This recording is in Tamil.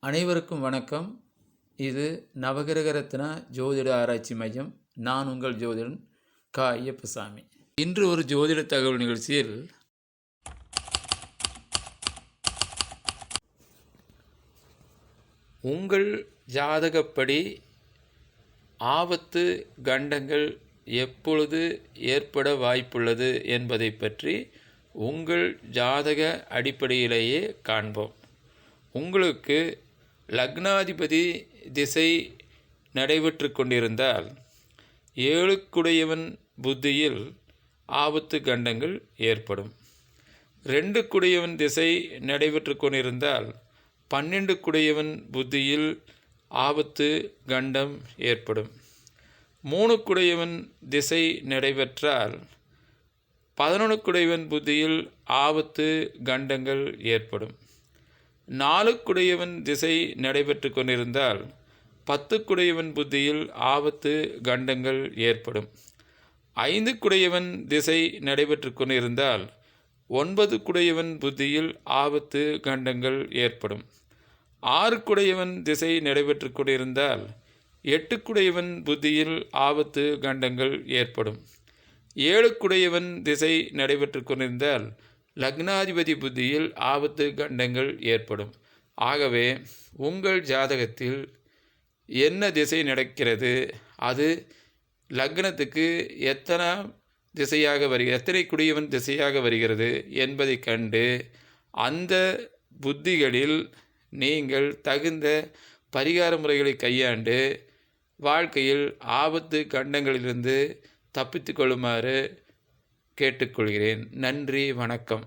அனைவருக்கும் வணக்கம். இது நவகிரக ரத்னா ஜோதிட ஆராய்ச்சி மையம். நான் உங்கள் ஜோதிடன் கா. ஐயப்பசாமி. இன்று ஒரு ஜோதிட தகவல் நிகழ்ச்சியில் உங்கள் ஜாதகப்படி ஆபத்து கண்டங்கள் எப்பொழுது ஏற்பட வாய்ப்புள்ளது என்பதை பற்றி உங்கள் ஜாதக அடிப்படையிலேயே காண்போம். உங்களுக்கு லக்னாதிபதி திசை நடைபெற்று கொண்டிருந்தால் 7 புத்தியில் ஆபத்து கண்டங்கள் ஏற்படும். 2 திசை நடைபெற்று கொண்டிருந்தால் 12 புத்தியில் ஆபத்து கண்டம் ஏற்படும். 3 திசை நடைபெற்றால் 11 புத்தியில் ஆபத்து கண்டங்கள் ஏற்படும். 4 திசை நடைபெற்று கொண்டிருந்தால் 10 புத்தியில் ஆபத்து கண்டங்கள் ஏற்படும். 5 திசை நடைபெற்று கொண்டிருந்தால் 9 புத்தியில் ஆபத்து கண்டங்கள் ஏற்படும். 6 திசை நடைபெற்று கொண்டிருந்தால் 8 புத்தியில் ஆபத்து கண்டங்கள் ஏற்படும். 7 திசை நடைபெற்று கொண்டிருந்தால் லக்னாதிபதி புத்தியில் ஆபத்து கண்டங்கள் ஏற்படும். ஆகவே உங்கள் ஜாதகத்தில் என்ன திசை நடக்கிறது, அது லக்னத்துக்கு எத்தனை குடியவன் திசையாக வருகிறது என்பதை கண்டு அந்த புத்திகளில் நீங்கள் தகுந்த பரிகார முறைகளை கையாண்டு வாழ்க்கையில் ஆபத்து கண்டங்களிலிருந்து தப்பித்து கொள்ளுமாறு கேட்டுக்கொள்கிறேன். நன்றி, வணக்கம்.